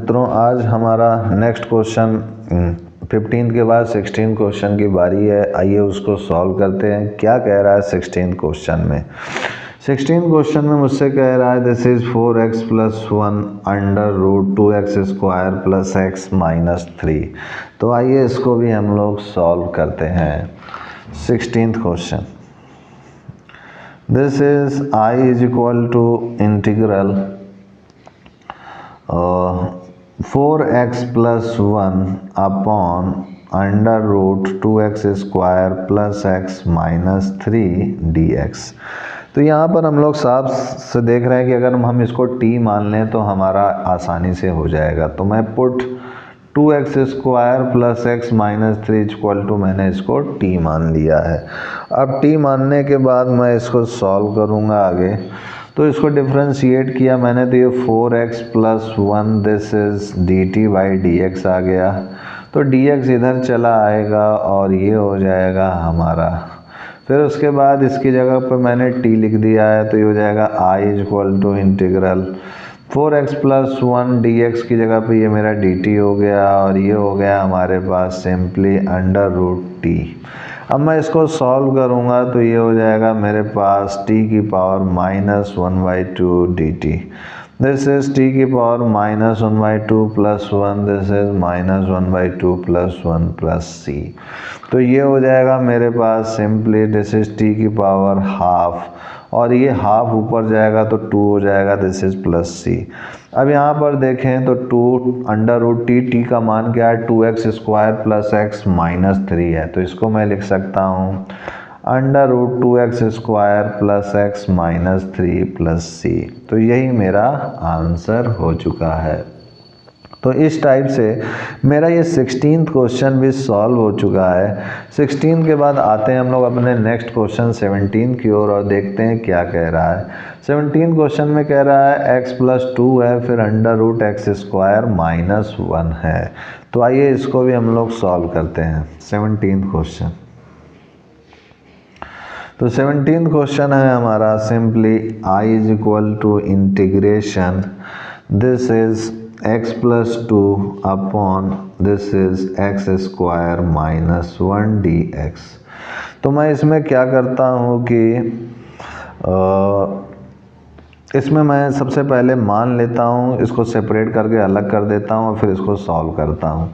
मित्रों, आज हमारा नेक्स्ट क्वेश्चन 15 के बाद 16 क्वेश्चन की बारी है। आइए उसको सॉल्व करते हैं। क्या कह रहा है 16 क्वेश्चन में? 16 क्वेश्चन में मुझसे कह रहा है this is 4x + 1 under root 2x square plus x minus 3। तो आइए इसको भी हम लोग सॉल्व करते हैं। 16th question, this is I is equal to integral 4x + 1 upon under root 2x square plus x minus 3 dx। तो यहाँ पर हम लोग साफ से देख रहे हैं कि अगर हम इसको t मान लें तो हमारा आसानी से हो जाएगा। तो मैं put 2x square plus x minus 3 equal to मैंने इसको t मान लिया है। अब t मानने के बाद मैं इसको सॉल्व करूँगा आगे। तो इसको डिफ्रेंशिएट किया मैंने तो ये 4x + 1 this is dt by dx आ गया। तो dx इधर चला आएगा और ये हो जाएगा हमारा। फिर उसके बाद इसकी जगह पर मैंने t लिख दिया है तो ये हो जाएगा I is equal to integral 4x + 1 dx की जगह पे ये मेरा dt हो गया और ये हो गया हमारे पास सिंपली अंडर रूट t। अब मैं इसको सॉल्व करूँगा तो ये हो जाएगा मेरे पास t की power -1/2 dt। This is t की पावर -1/2 + 1 दिस इज -1/2 + 1 + c। तो ये हो जाएगा मेरे पास सिंपली दिस इज t की पावर हाफ और ये हाफ ऊपर जाएगा तो 2 हो जाएगा दिस इज प्लस c। अब यहाँ पर देखें तो 2 अंडर रूट t का मान क्या है 2x square plus x minus 3 है। तो इसको मैं लिख सकता हूँ under root 2x square plus x minus 3 plus c। तो यही मेरा आंसर हो चुका है। तो इस टाइप से मेरा ये 16th क्वेश्चन भी सॉल्व हो चुका है। 16 के बाद आते हैं हम लोग अपने नेक्स्ट क्वेश्चन 17 की ओर और देखते हैं क्या कह रहा है। 17 क्वेश्चन में कह रहा है x + 2 है, फिर under root x square minus 1 है। तो आइए इसको भी हम लोग सॉल्व करते हैं। 17th क्वेश्चन, तो 17th क्वेश्चन है हमारा simply I is equal to integration this is x + 2 upon this is x square minus 1 dx। तो मैं इसमें क्या करता हूँ कि इसमें मैं सबसे पहले मान लेता हूँ, इसको सेपरेट करके अलग कर देता हूँ और फिर इसको सॉल्व करता हूँ।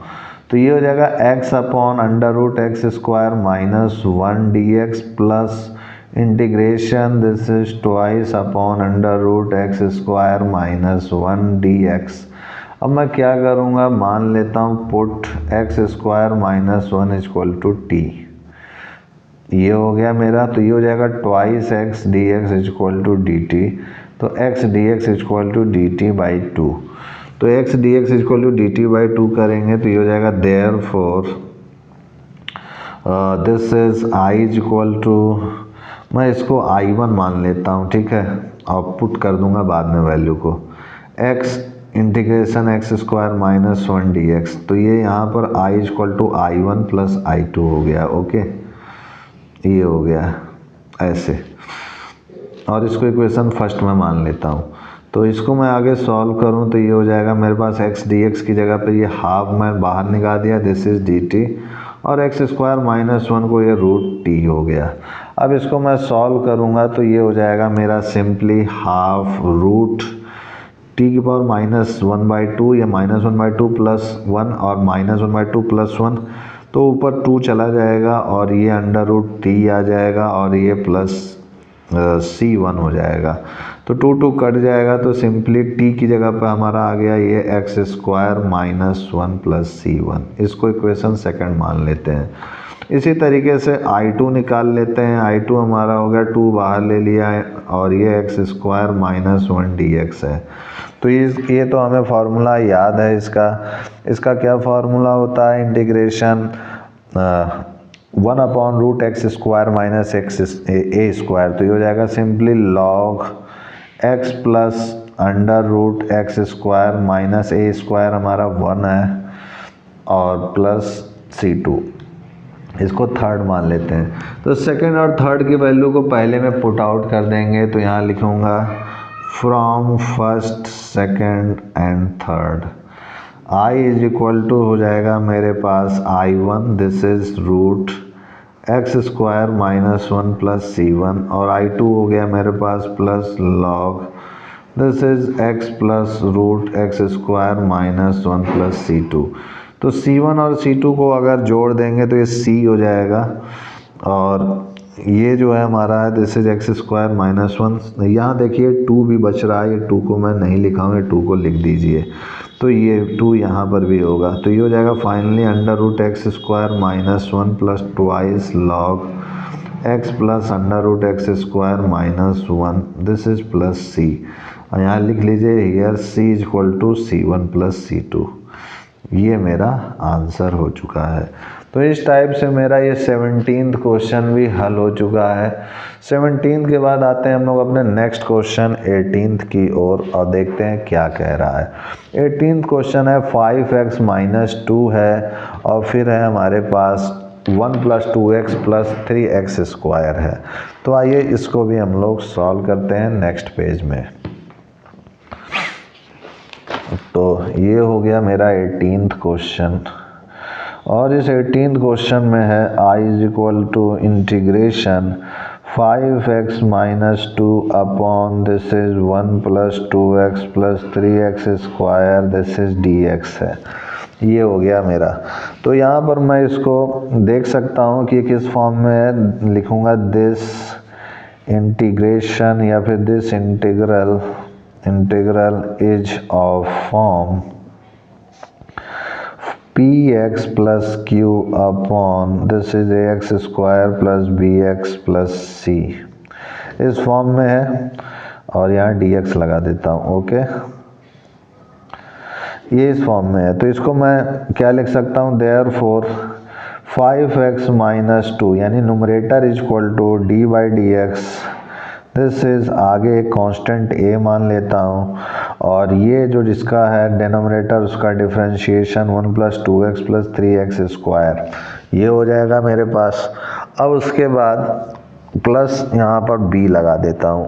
तो ये हो जाएगा x upon under root x square minus 1 dx plus integration this is twice upon under root x square minus 1 dx। अब मैं क्या करूँगा, मान लेता हूँ put x square minus 1 equal to t। ये हो गया मेरा। तो ये हो जाएगा twice x dx equal to dt। तो x dx equal to dt by 2। तो x dx equal to dt by 2 करेंगे तो ये हो जाएगा therefore this is I is equal to, मैं इसको I1 मान लेता हूँ, ठीक है, और पुट कर दूंगा बाद में वैल्यू को x integration x square minus 1 dx। तो ये यहाँ पर I equal to I1 plus I2 हो गया। ओके, ये हो गया ऐसे, और इसको इक्वेशन फर्स्ट में मान लेता हूँ। तो इसको मैं आगे सॉल्व करूँ तो ये हो जाएगा मेरे पास x dx की जगह पे ये हाफ मैं बाहर निकाल दिया दिस इज dt और x स्क्वायर माइनस 1 को ये रूट t हो गया। अब इसको मैं सॉल्व करूँगा तो ये हो जाएगा मेरा सिंपली हाफ रूट t की पावर -1/2 या -1/2 + 1 और -1/2 + 1। तो ऊपर 2 चला जाएगा और ये अंडर रूट t आ जाएगा और ये प्लस c1 हो जाएगा। तो 2 कट जाएगा तो सिंपली t की जगह पर हमारा आ गया ये x square minus 1 plus c1। इसको इक्वेशन सेकंड मान लेते हैं। इसी तरीके से I2 निकाल लेते हैं। I2 हमारा हो गया 2 बाहर ले लिया है और ये x स्क्वायर माइनस 1 dx है। तो ये तो हमें फार्मूला याद है इसका क्या फार्मूला होता है, integration 1 upon root x square minus x a square. तो ये हो जाएगा simply log x plus under root x square minus a square हमारा 1 है और प्लस c2। इसको थर्ड मान लेते हैं। तो सेकंड और थर्ड की वैल्यू को पहले में पुट आउट कर देंगे। तो यहाँ लिखूँगा from first second and third. i is equal to हो जाएगा मेरे पास i1, this is root x square minus 1 plus c1, और i2 हो गया मेरे पास plus log this is x plus root x square minus 1 plus c2। तो c1 और c2 को अगर जोड़ देंगे तो ये c हो जाएगा, और ये जो है हमारा है this is x square minus 1। यहाँ देखिए 2 भी बच रहा है, ये 2 को मैं नहीं लिखा हूँ, ये 2 को लिख दीजिए, तो ये 2 यहाँ पर भी होगा। तो ये हो जाएगा finally under root x square minus 1 plus twice log x plus under root x square minus 1, this is plus c. और यहाँ लिख लीजिए here c is equal to c1 plus c2। ये मेरा आंसर हो चुका है। तो इस टाइप से मेरा ये 17th क्वेश्चन भी हल हो चुका है। 17 के बाद आते हैं हम लोग अपने नेक्स्ट क्वेश्चन 18th की ओर, और देखते हैं क्या कह रहा है। 18th क्वेश्चन है 5x माइनस 2 है, और फिर है हमारे पास 1 plus 2x plus 3x square है। तो आइए इसको भी हम लोग सॉल्व करते हैं नेक्स्ट पेज में। तो ये हो गया मेरा 18th क्वेश्चन, और इस 18th क्वेश्चन में है i is equal to integration 5x minus 2 upon this is 1 plus 2x plus 3x square this is dx है। ये हो गया मेरा। तो यहाँ पर मैं इसको देख सकता हूँ कि किस फॉर्म में है, लिखूँगा दिस इंटीग्रेशन या फिर this integral is of form px plus q upon this is ax square plus bx plus c, इस फॉर्म में है, और यहाँ dx लगा देता हूँ। ओके, ये इस फॉर्म में है। तो इसको मैं क्या लिख सकता हूँ, देयरफॉर 5x माइनस 2 यानी numerator is equal to D by D X, this is आगे एक कांस्टेंट a मान लेता हूँ, और ये जो जिसका है डेनोमिनेटर उसका differentiation 1 plus 2x plus 3x square, ये हो जाएगा मेरे पास। अब उसके बाद प्लस यहाँ पर b लगा देता हूँ,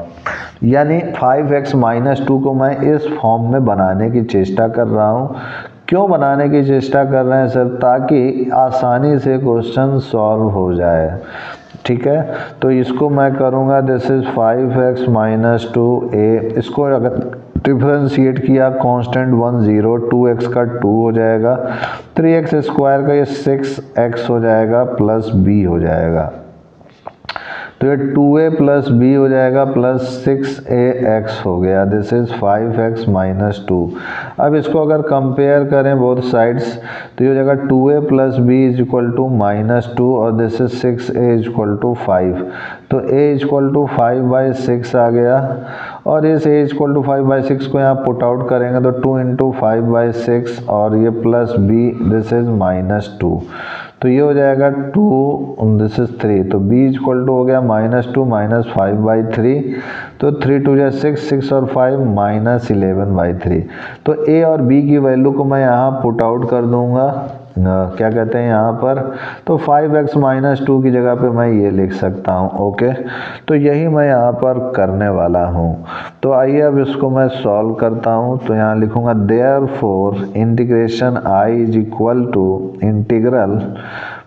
यानी 5x माइनस 2 को मैं इस फॉर्म में बनाने की चेष्टा कर रहा हूँ। क्यों बनाने की चेष्टा कर रहे हैं सर? ताकि आसानी से क्वेश्चन सॉल्व हो जाए। ठीक है, तो इसको मैं करूँगा this is 5x minus 2a, इसको अगर डिफ्रेंशिएट किया कांस्टेंट 1 0, 2x का 2 हो जाएगा, 3x स्क्वायर का ये 6x हो जाएगा प्लस b हो जाएगा। तो ये 2a प्लस b हो जाएगा प्लस 6ax हो गया, दिस इज 5x माइनस 2। अब इसको अगर कंपेयर करें बोथ साइड्स तो ये हो जाएगा 2a plus b is equal to minus 2, और this is 6a is equal to 5। तो a इज इक्वल टू 5/6 आ गया, और इस a इज इक्वल टू 5/6 को यहाँ पुट आउट करेंगे तो 2 इंटू 5/6, और ये plus b this is minus 2। तो ये हो जाएगा 2 दिस इज 3, तो b इज इक्वल टू हो गया माइनस 2 माइनस 5/3, तो 3 2 जा 6, 6 और 5 माइनस 11/3। तो a और b की वैल्यू को मैं यहाँ पुट आउट कर दूंगा, क्या कहते हैं यहाँ पर, तो 5x माइनस 2 की जगह पे मैं ये लिख सकता हूँ। ओके, तो यही मैं यहाँ पर करने वाला हूँ। तो आइए अब इसको मैं सॉल्व करता हूँ। तो यहाँ लिखूँगा therefore integration i is equal to integral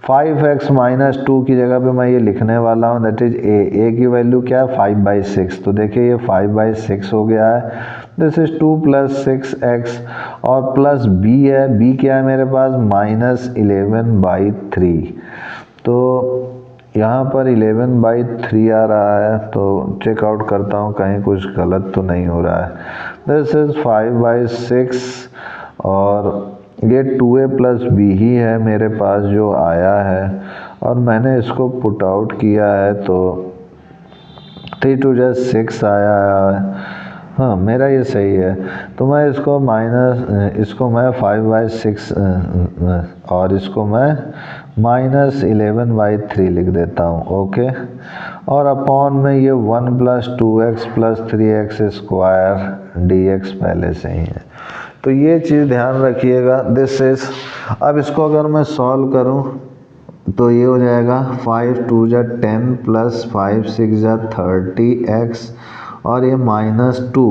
5x minus 2 की जगह पे मैं ये लिखने वाला हूँ, दैट इज a की वैल्यू क्या है 5/6। तो देखिए ये 5/6 हो गया है, दिस इज 2 प्लस 6x, और प्लस b है, b क्या है मेरे पास माइनस 11/3। तो यहाँ पर 11/3 आ रहा है, तो चेक आउट करता हूँ कहीं कुछ गलत तो नहीं हो रहा है। दिस इज 5/6, और ये 2a प्लस b ही है मेरे पास जो आया है, और मैंने इसको पुट आउट किया है तो 3 2 जा 6 आया है। हाँ, मेरा ये सही है। तो मैं इसको इसको मैं 5/6 और इसको मैं माइनस 11/3 लिख देता हूँ। ओके, और अपॉन में ये 1 plus 2x plus 3x square dx पहले से ही है। तो ये चीज़ ध्यान रखिएगा, दिस इज। अब इसको अगर मैं सॉल्व करूँ तो ये हो जाएगा 5 2 जा 10 प्लस 5 6 जा 30x, और ये माइनस 2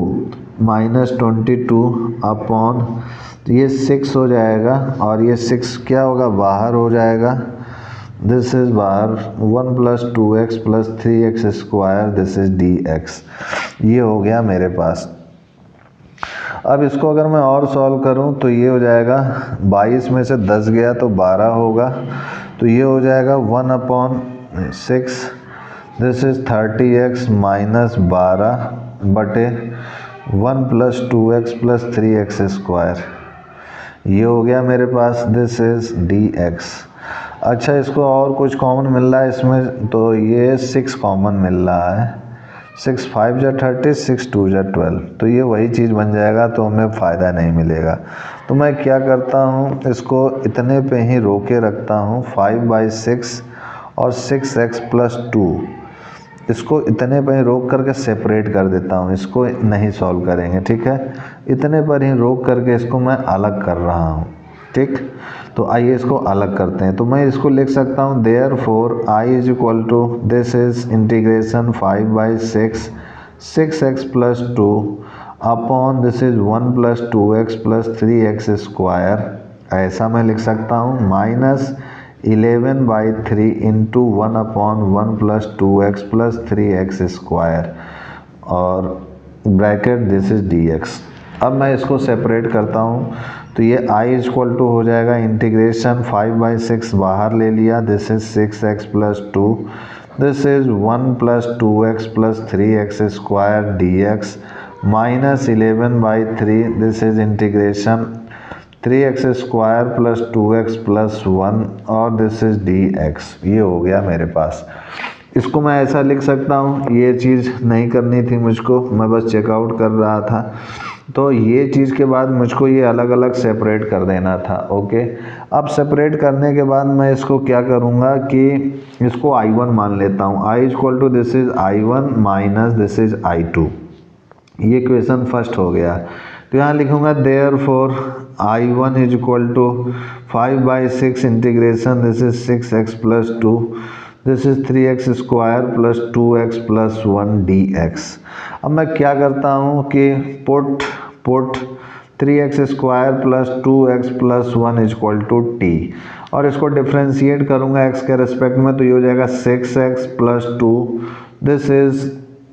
माइनस 22 अपॉन तो ये 6 हो जाएगा और ये 6 क्या होगा, बाहर हो जाएगा। दिस इज बाहर 1 + 2x + 3x square, this is dx। ये हो गया मेरे पास। अब इसको अगर मैं और सॉल्व करूं तो ये हो जाएगा 22 में से 10 गया तो 12 होगा, तो ये हो जाएगा 1/6, दिस इज 30x - 12 बटे 1 + 2x + 3x स्क्वायर। ये हो गया मेरे पास, दिस इज dx। अच्छा, इसको और कुछ कॉमन मिल रहा है इसमें, तो ये 6 कॉमन मिल रहा है। 6 × 5 = 30, 6 × 2 = 12, तो ये वही चीज़ बन जाएगा, तो हमें फ़ायदा नहीं मिलेगा। तो मैं क्या करता हूँ, इसको इतने पे ही रोके रखता हूँ, 5/6 और 6x + 2, इसको इतने पर ही रोक करके सेपरेट कर देता हूँ, इसको नहीं सॉल्व करेंगे, ठीक है। इतने पर ही रोक करके इसको मैं अलग कर रहा हूँ, ठीक। तो आइए इसको अलग करते हैं। तो मैं इसको लिख सकता हूँ, therefore I = this is integration 5/6 6x + 2 upon this is 1 + 2x + 3x square, ऐसा मैं लिख सकता हूँ, -11/3 × 1/1 + 2x + 3x स्क्वायर और ब्रैकेट दिस इज dx। अब मैं इसको सेपरेट करता हूँ, तो ये I = हो जाएगा इंटीग्रेशन 5/6 बाहर ले लिया, this is 6x + 2, this is 1 + 2x + 3x square dx -11/3, this is integration 3x square + 2x + 1 और दिस इज dx। ये हो गया मेरे पास। इसको मैं ऐसा लिख सकता हूँ, ये चीज़ नहीं करनी थी मुझको, मैं बस चेकआउट कर रहा था। तो ये चीज़ के बाद मुझको ये अलग अलग सेपरेट कर देना था, ओके। अब सेपरेट करने के बाद मैं इसको क्या करूँगा कि इसको I1 मान लेता हूँ। I = this is I1 minus this is I2। ये क्वेश्चन फर्स्ट हो गया। तो यहाँ लिखूँगा therefore I1 = 5/6 integration this is 6x + 2, this is 3x square + 2x + 1 dx। अब मैं क्या करता हूँ कि put 3x square + 2x + 1 = t, और इसको डिफ्रेंशिएट करूँगा x के रिस्पेक्ट में, तो ये हो जाएगा 6x + 2, दिस इज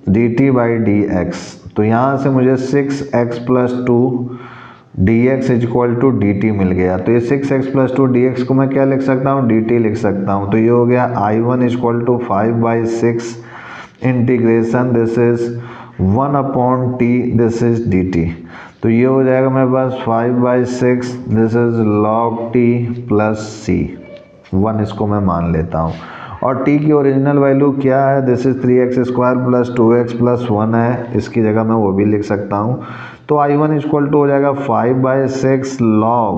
dt/dx। तो यहाँ से मुझे 6x + 2 dx = dt मिल गया। तो ये 6x + 2 dx को मैं क्या लिख सकता हूँ, dt लिख सकता हूँ। तो ये हो गया I1 = 5/6 integration this is 1/t, this is dt। तो ये हो जाएगा मेरे पास 5/6, this is log t + c, 1 इसको मैं मान लेता हूँ। और t की ओरिजिनल वैल्यू क्या है, this is 3x square + 2x + 1 है, इसकी जगह मैं वो भी लिख सकता हूँ। तो I1 = हो जाएगा 5/6 log,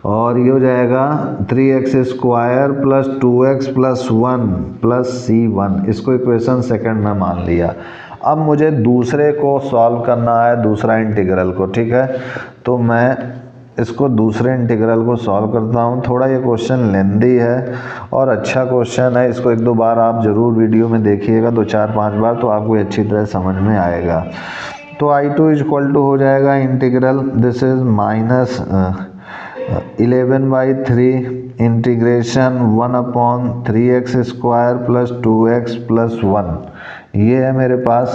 और ये हो जाएगा 3x स्क्वायर + 2x + 1 + c1, इसको इक्वेशन सेकंड में मान लिया। अब मुझे दूसरे को सॉल्व करना है, दूसरा इंटीग्रल को, ठीक है। तो मैं इसको दूसरे इंटीग्रल को सॉल्व करता हूँ। थोड़ा ये क्वेश्चन लेंदी है और अच्छा क्वेश्चन है, इसको 1-2 बार आप ज़रूर वीडियो में देखिएगा, 2-4-5 बार, तो आपको अच्छी तरह समझ में आएगा। तो I2 = हो जाएगा integral this is -11/3 integration 1/3x square + 2x + 1, ये है मेरे पास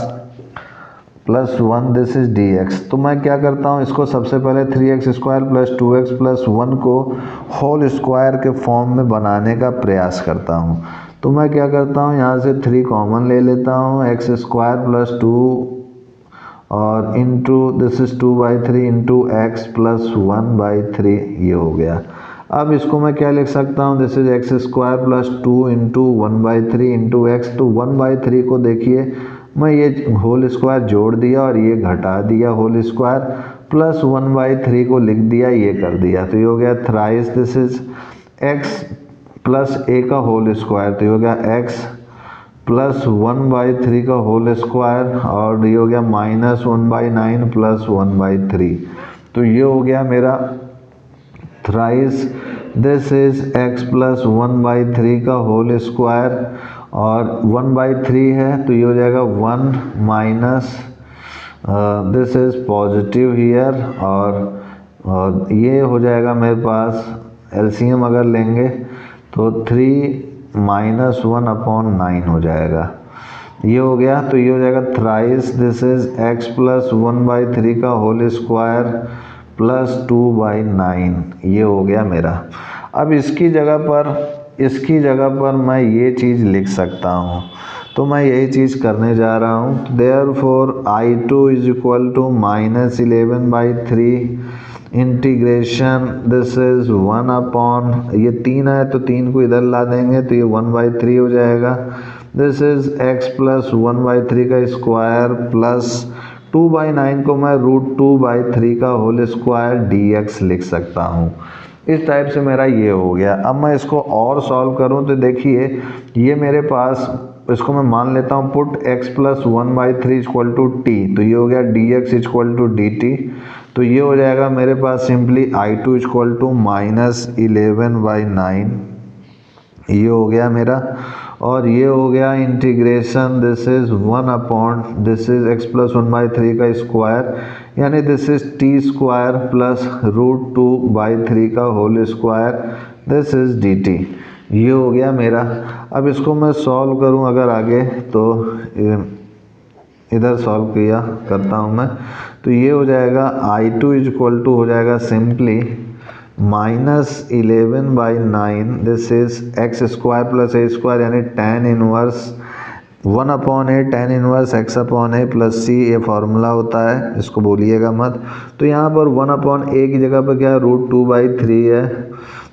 +1, दिस इज dx। तो मैं क्या करता हूँ, इसको सबसे पहले 3x स्क्वायर + 2x + 1 को होल स्क्वायर के फॉर्म में बनाने का प्रयास करता हूँ। तो मैं क्या करता हूँ, यहाँ से 3 कॉमन ले लेता हूँ, x स्क्वायर + 2 और into this is 2/3 into x + 1/3, ये हो गया। अब इसको मैं क्या लिख सकता हूँ, this is x square + 2 into 1/3 into x। तो 1/3 को देखिए, मैं ये होल स्क्वायर जोड़ दिया और ये घटा दिया होल स्क्वायर, प्लस 1/3 को लिख दिया, ये कर दिया। तो ये हो गया thrice this is x + a का होल स्क्वायर, तो ये हो गया x + 1/3 का होल स्क्वायर, और ये हो गया -1/9 + 1/3। तो ये हो गया मेरा थ्राइस दिस इज x + 1/3 का होल स्क्वायर, और 1/3 है तो ये हो जाएगा 1 minus this is positive here, और और ये हो जाएगा मेरे पास एलसीएम अगर लेंगे तो 3 माइनस 1/9 हो जाएगा। ये हो गया, तो ये हो जाएगा thrice this is x plus 1/3 का होल स्क्वायर प्लस 2/9। ये हो गया मेरा। अब इसकी जगह पर मैं ये चीज़ लिख सकता हूँ, तो मैं यही चीज़ करने जा रहा हूँ। Therefore I2 is equal to minus 11/3 इंटीग्रेशन दिस इज 1 ये 3 है तो 3 को इधर ला देंगे तो ये 1/3 हो जाएगा। दिस इज x प्लस 1/3 का स्क्वायर प्लस 2/9 को मैं √2/3 का होल स्क्वायर dx लिख सकता हूँ। इस टाइप से मेरा ये हो गया। अब मैं इसको और सॉल्व करूँ तो देखिए ये मेरे पास, इसको मैं मान लेता हूँ put x plus 1/3 equal to T, तो ये हो गया dx इक्वल टू dt। तो ये हो जाएगा मेरे पास simply I2 equal to minus 11/9। ये हो गया मेरा, और ये हो गया integration this is 1 this is x plus 1/3 का स्क्वायर, यानी this is t square plus √2/3 का whole square this is dt। ये हो गया मेरा। अब इसको मैं सॉल्व करूं अगर आगे, तो इधर सॉल्व करता हूं मैं, तो ये हो जाएगा I2 इज इक्वल टू हो जाएगा simply minus 11/9 this is x square plus A square, यानी tan inverse 1/a tan inverse x/a plus c, ये फार्मूला होता है, इसको भूलिएगा मत। तो यहाँ पर 1/a की जगह पर क्या है √2/3 है,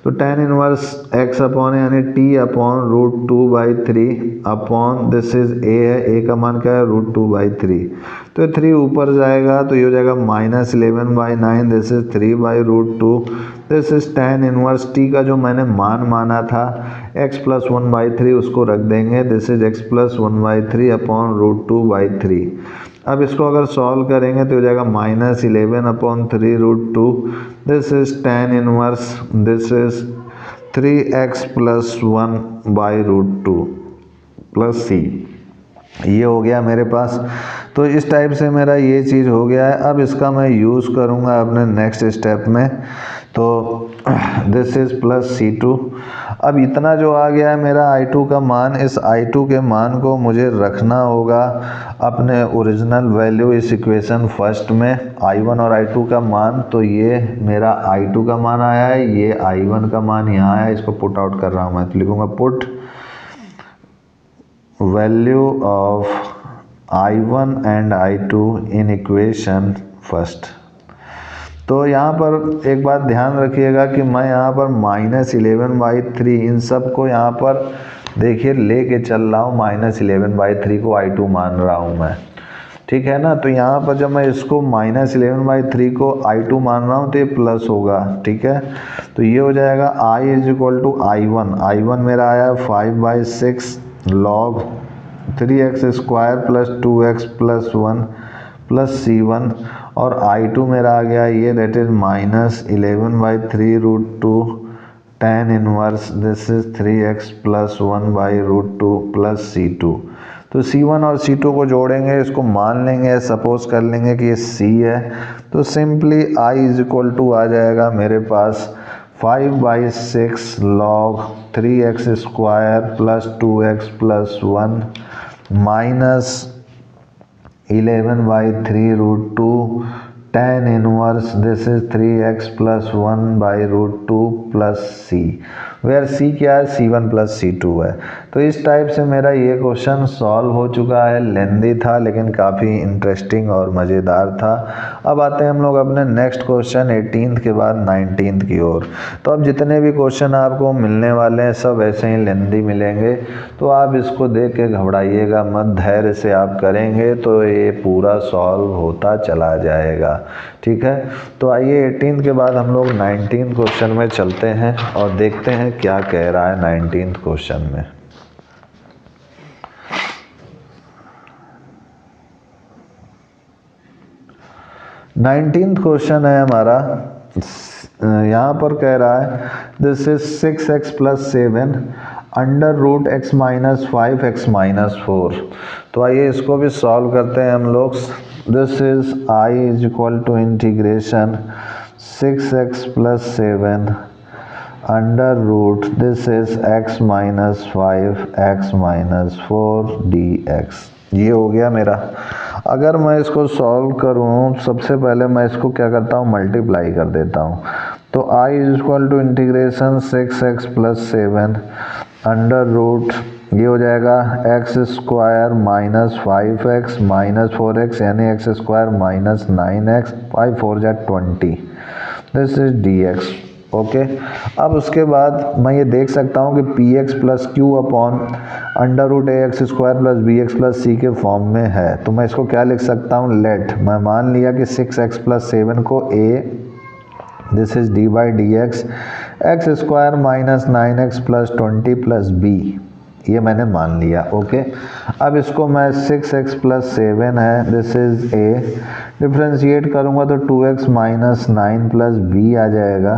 तो tan इनवर्स x/a यानी t/√2/3 upon this is a है, a का मान क्या है √2/3, तो 3 ऊपर जाएगा तो ये हो जाएगा minus 11/9 this is 3/√2 this is tan inverse t का जो मैंने मान माना था x प्लस 1/3 उसको रख देंगे, this is x plus 1/3 upon √2/3। अब इसको अगर सॉल्व करेंगे तो हो जाएगा minus 11/3√2 this is tan inverse this is 3x plus 1/√2 plus c। ये हो गया मेरे पास। तो इस टाइप से मेरा ये चीज़ हो गया है। अब इसका मैं यूज़ करूँगा अपने नेक्स्ट स्टेप में, तो दिस इज़ प्लस C2। अब इतना जो आ गया है मेरा I2 का मान, इस I2 के मान को मुझे रखना होगा अपने ओरिजिनल वैल्यू इस इक्वेशन फर्स्ट में, I1 और I2 का मान। तो ये मेरा I2 का मान आया है, ये I1 का मान यहाँ आया है, इसको पुट आउट कर रहा हूँ मैं, तो लिखूँगा put value of I1 and I2 in equation first. तो यहाँ पर एक बात ध्यान रखिएगा कि मैं यहाँ पर माइनस 11/3 इन सब को यहाँ पर देखिए लेके चल रहा हूँ, माइनस 11/3 को I2 मान रहा हूँ मैं, ठीक है ना। तो यहाँ पर जब मैं इसको माइनस 11/3 को I2 मान रहा हूँ तो ये प्लस होगा, ठीक है। तो ये हो जाएगा I is equal to I1 मेरा आया 5/6 log 3x square plus 2x plus 1 plus C1, और I2 मेरा आ गया ये that is minus 11/3√2 tan inverse this is 3x plus 1/√2 plus C2। तो C1 और C2 को जोड़ेंगे, इसको मान लेंगे, सपोज कर लेंगे कि ये C है, तो simply I is equal to आ जाएगा मेरे पास 5/6 log 3x square plus 2x plus 1 minus 11/3√2 tan inverse this is 3x plus 1/√2 plus C, where C क्या है C1 प्लस C2 है। तो इस टाइप से मेरा ये क्वेश्चन सॉल्व हो चुका है, लेंदी था लेकिन काफ़ी इंटरेस्टिंग और मज़ेदार था। अब आते हैं हम लोग अपने नेक्स्ट क्वेश्चन 18th के बाद 19th की ओर। तो अब जितने भी क्वेश्चन आपको मिलने वाले हैं सब ऐसे ही लेंदी मिलेंगे, तो आप इसको देख के घबराइएगा मत, धैर्य से आप करेंगे तो ये पूरा सॉल्व होता चला जाएगा, ठीक है। तो आइए 18th के बाद हम लोग 19th क्वेश्चन में चलते हैं और देखते हैं क्या कह रहा है 19th क्वेश्चन में। नाइनटीन्थ क्वेश्चन है हमारा, यहाँ पर कह रहा है this is 6x plus 7 under root x minus 5x minus 4। तो आइए इसको भी सॉल्व करते हैं हम लोग। This is I is equal to integration 6x plus 7 under root this is x minus 5 x minus 4 dx। ये हो गया मेरा। अगर मैं इसको सॉल्व करूं, सबसे पहले मैं इसको क्या करता हूं, मल्टीप्लाई कर देता हूं। तो I is equal to integration 6x plus 7 under root, ये हो जाएगा x square minus 5x minus 4x यानी एक्स स्क्वायर माइनस 9x, 5 4 जा 20, दिस इज dx। ओके, अब उसके बाद मैं ये देख सकता हूँ कि p x plus q upon under root a x square plus b x plus c के फॉर्म में है। तो मैं इसको क्या लिख सकता हूँ, लेट, मैं मान लिया कि 6x प्लस 7 को a, this is D by D x, x square minus 9x plus 20 plus b, ये मैंने मान लिया। ओके, अब इसको मैं 6x प्लस 7 है, दिस इज a, डिफ्रेंशिएट करूँगा तो 2x माइनस 9 प्लस b आ जाएगा।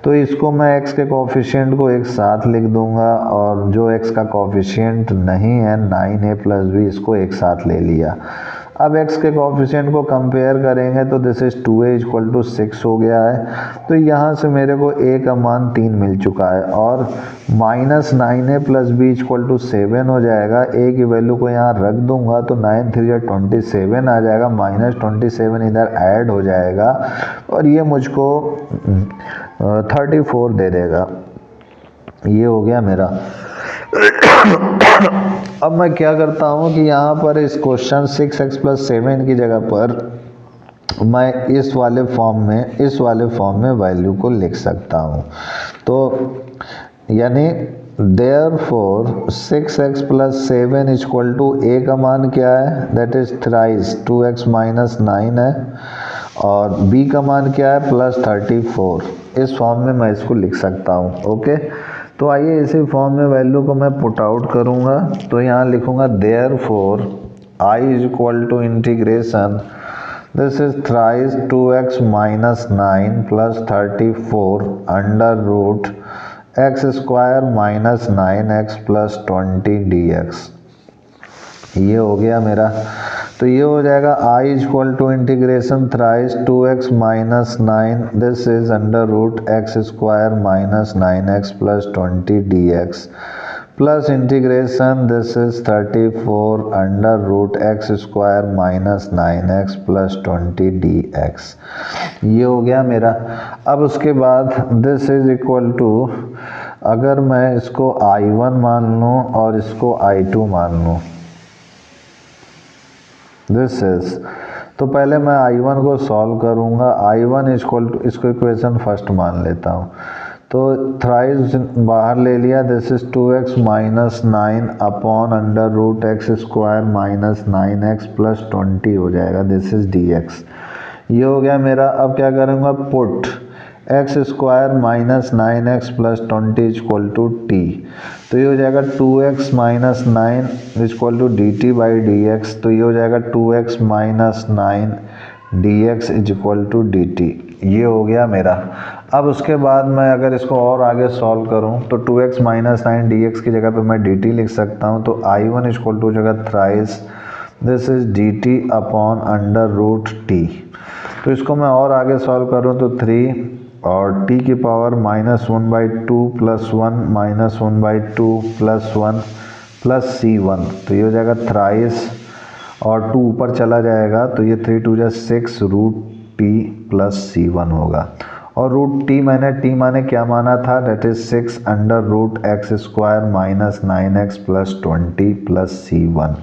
तो इसको मैं x के कोफिशिएंट को एक साथ लिख दूंगा और जो x का कोफिशिएंट नहीं है 9a प्लस b, इसको एक साथ ले लिया। अब x के कोफिशिएंट को कंपेयर करेंगे तो this is 2a equal to 6 हो गया है। तो यहाँ से मेरे को a का मान 3 मिल चुका है और minus 9a plus b equal to 7 हो जाएगा। a की वैल्यू को यहाँ रख दूंगा तो 9 3 या 27 आ जाएगा, माइनस 27 इधर ऐड हो जाएगा और ये मुझको 34 दे देगा। ये हो गया मेरा। अब मैं क्या करता हूँ कि यहाँ पर इस क्वेश्चन 6x प्लस 7 की जगह पर मैं इस वाले फॉर्म में वैल्यू को लिख सकता हूँ। तो यानी therefore 6x plus 7 equal to a का मान क्या है, that is thrice 2x minus 9 है और b का मान क्या है, प्लस 34। इस फॉर्म में मैं इसको लिख सकता हूँ। ओके, तो आइए इसी फॉर्म में वैल्यू को मैं पुट आउट करूँगा। तो यहाँ लिखूँगा therefore I is equal to integration, this is thrice 2x minus 9 plus 34 under root x square minus 9x plus 20 dx। ये हो गया मेरा। तो ये हो जाएगा I is equal to integration thrice 2x minus 9, this is under root x square minus 9x plus 20 dx plus integration this is 34 under root x square minus 9x plus 20 dx। ये हो गया मेरा। अब उसके बाद दिस इज इक्वल टू, अगर मैं इसको I1 मान लूँ और इसको I2 मान लूँ, दिस इज, तो पहले मैं I1 को सॉल्व करूँगा। I1 इक्वल टू, इसको इक्वेशन फर्स्ट मान लेता हूँ, तो थ्राइस बाहर ले लिया, this is 2x minus 9 upon under root x square minus 9x plus 20 हो जाएगा, दिस इज dx। ये हो गया मेरा। अब क्या करूँगा, put x square minus 9x plus 20 equal to t, तो ये हो जाएगा 2x minus 9 equal to dt by dx। तो ये हो जाएगा 2x minus 9 dx is equal to dt। ये हो गया मेरा। अब उसके बाद मैं अगर इसको और आगे सॉल्व करूं तो 2x माइनस 9 dx की जगह पे मैं dt लिख सकता हूं। तो I1 इक्वल टू जगह thrice this is dt upon under root t। तो इसको मैं और आगे सॉल्व करूं तो 3 और t की power minus 1/2 plus 1 minus 1/2 plus 1 plus c1। तो ये हो जाएगा थ्राइस और 2 ऊपर चला जाएगा तो ये 3 2 जा 6 रूट t प्लस c1 होगा। और रूट t मैंने t माने क्या माना था, that is 6 under root x square minus 9x plus 20 plus c1।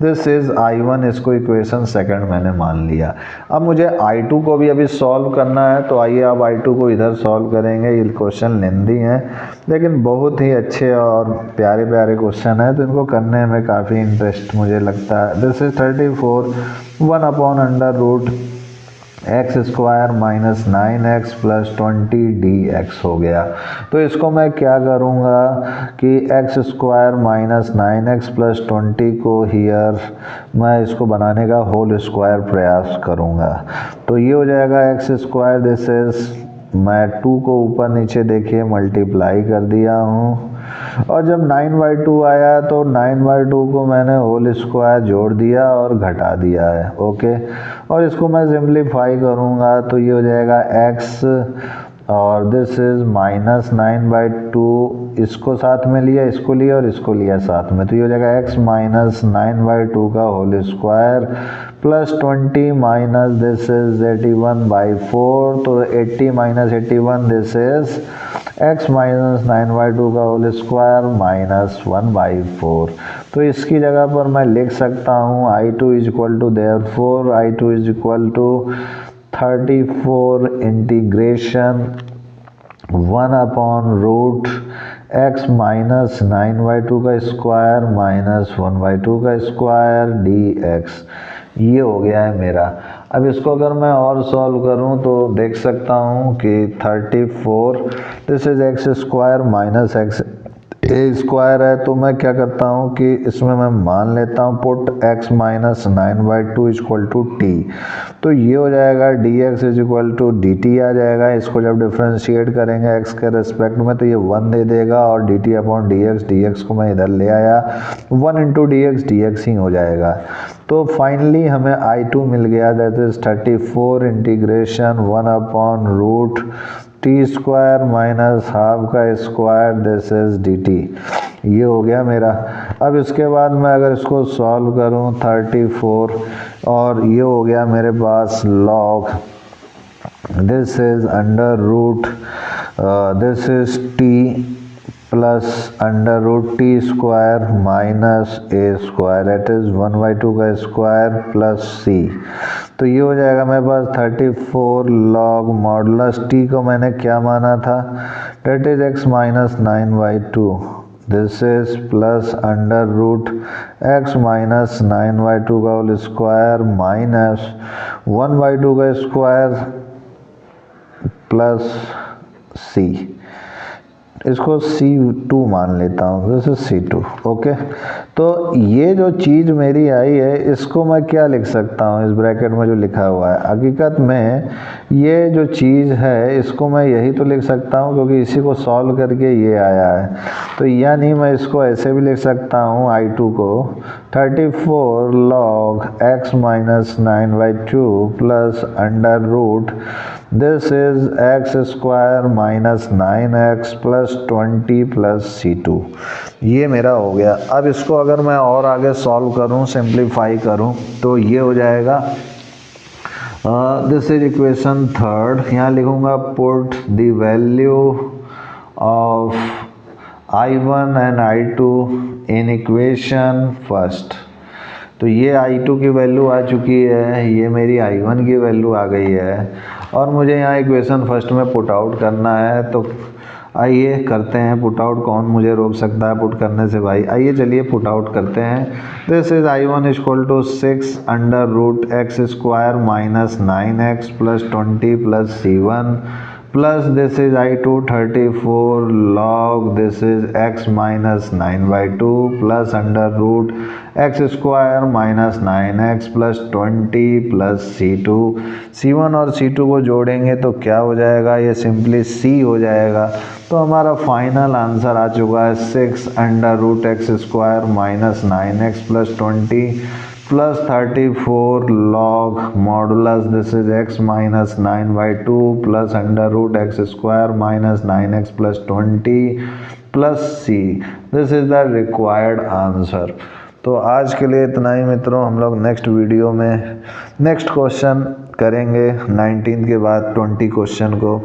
This is I1, इसको इक्वेशन सेकंड मैंने मान लिया। अब मुझे I2 को भी अभी सॉल्व करना है, तो आइए अब I2 को इधर सॉल्व करेंगे। ये क्वेश्चन लेंदी हैं लेकिन बहुत ही अच्छे और प्यारे प्यारे क्वेश्चन है, तो इनको करने में काफ़ी इंटरेस्ट मुझे लगता है। This is 34 1 upon under root x square minus 9x plus 20 dx हो गया। तो इसको मैं क्या करूँगा कि x square minus 9x plus 20 को हियर मैं इसको बनाने का होल स्क्वायर प्रयास करूँगा। तो ये हो जाएगा एक्स स्क्वायर, दिस इज, मैं 2 को ऊपर नीचे देखिए मल्टीप्लाई कर दिया हूँ और जब 9/2 आया तो 9/2 को मैंने होल स्क्वायर जोड़ दिया और घटा दिया है। ओके, और इसको मैं सिंप्लीफाई करूँगा तो ये हो जाएगा x, और दिस इज -9/2, इसको साथ में लिया, इसको लिया और इसको लिया साथ में, तो ये हो जाएगा x माइनस 9/2 का whole square plus 20 minus this is 81/4, तो 80 minus 81 this is x minus 9/2 का होल स्क्वायर माइनस 1/4। तो इसकी जगह पर मैं लिख सकता हूँ I2 is equal to therefore I2 is equal to 34 integration 1/रूट x माइनस 9/2 का स्क्वायर माइनस 1/2 का स्क्वायर dx। ये हो गया है मेरा। अब इसको अगर मैं और सॉल्व करूं तो देख सकता हूं कि 34 this is x square minus x A square है, तो मैं क्या करता हूँ कि इसमें मैं मान लेता हूँ put x minus 9/2 equal to T, तो ये हो जाएगा dx is equal to dt आ जाएगा। इसको जब डिफ्रेंशिएट करेंगे x के रेस्पेक्ट में तो ये 1 दे देगा और dt अपॉन dx को मैं इधर ले आया, 1 इंटू dx ही हो जाएगा। तो फाइनली हमें I2 मिल गया, दैट इज 34 इंटीग्रेशन 1/रूट टी स्क्वायर माइनस हाफ का स्क्वायर दिस इज dt। ये हो गया मेरा। अब इसके बाद मैं अगर इसको सॉल्व करूं 34, और ये हो गया मेरे पास log this is under root this is t plus under root t square minus a square that is 1/2 का स्क्वायर प्लस c। तो ये हो जाएगा मेरे पास 34 log मॉडुलस t को मैंने क्या माना था, that is x minus 9/2 this is plus under root x minus 9/2 का होल स्क्वायर माइनस 1/2 का स्क्वायर प्लस c। इसको C2 मान लेता हूँ, दिस इज C2। ओके, तो ये जो चीज़ मेरी आई है इसको मैं क्या लिख सकता हूँ, इस ब्रैकेट में जो लिखा हुआ है, हकीकत में ये जो चीज़ है इसको मैं यही तो लिख सकता हूँ क्योंकि इसी को सॉल्व करके ये आया है। तो यानी मैं इसको ऐसे भी लिख सकता हूँ I2 को 34 log x minus 9/2 plus under root this is x square minus 9x plus 20 plus C2। ये मेरा हो गया। अब इसको अगर मैं और आगे सॉल्व करूं, सिंप्लीफाई करूं, तो ये हो जाएगा दिस इज इक्वेशन थर्ड। यहाँ लिखूंगा put the value of I1 and I2 in equation first. तो ये I2 की वैल्यू आ चुकी है, ये मेरी I1 की वैल्यू आ गई है, और मुझे यहाँ इक्वेशन फर्स्ट में पुट आउट करना है। तो आइए करते हैं पुट आउट। कौन मुझे रोक सकता है पुट करने से भाई? आइए चलिए पुट आउट करते हैं। This is I1 equal to 6 under root x square minus 9x plus 20 plus C1 plus this is I2 34 log this is x minus 9/2 plus under root x square minus 9x plus 20 plus C2। C1 और C2 को जोड़ेंगे तो क्या हो जाएगा, ये simply C हो जाएगा। तो हमारा फाइनल आंसर आ चुका है 6 under root x square minus 9x plus 20 plus 34 log modulus this is x minus 9/2 plus under root x square minus 9x plus 20 plus c। This is the required answer. तो आज के लिए इतना ही मित्रों, हम लोग नेक्स्ट वीडियो में नेक्स्ट क्वेश्चन करेंगे 19 के बाद 20 क्वेश्चन को।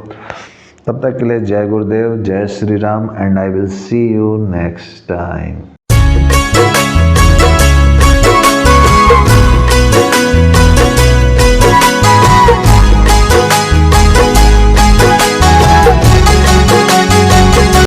तब तक के लिए जय गुरुदेव, जय Shri Ram, and I will see you next time.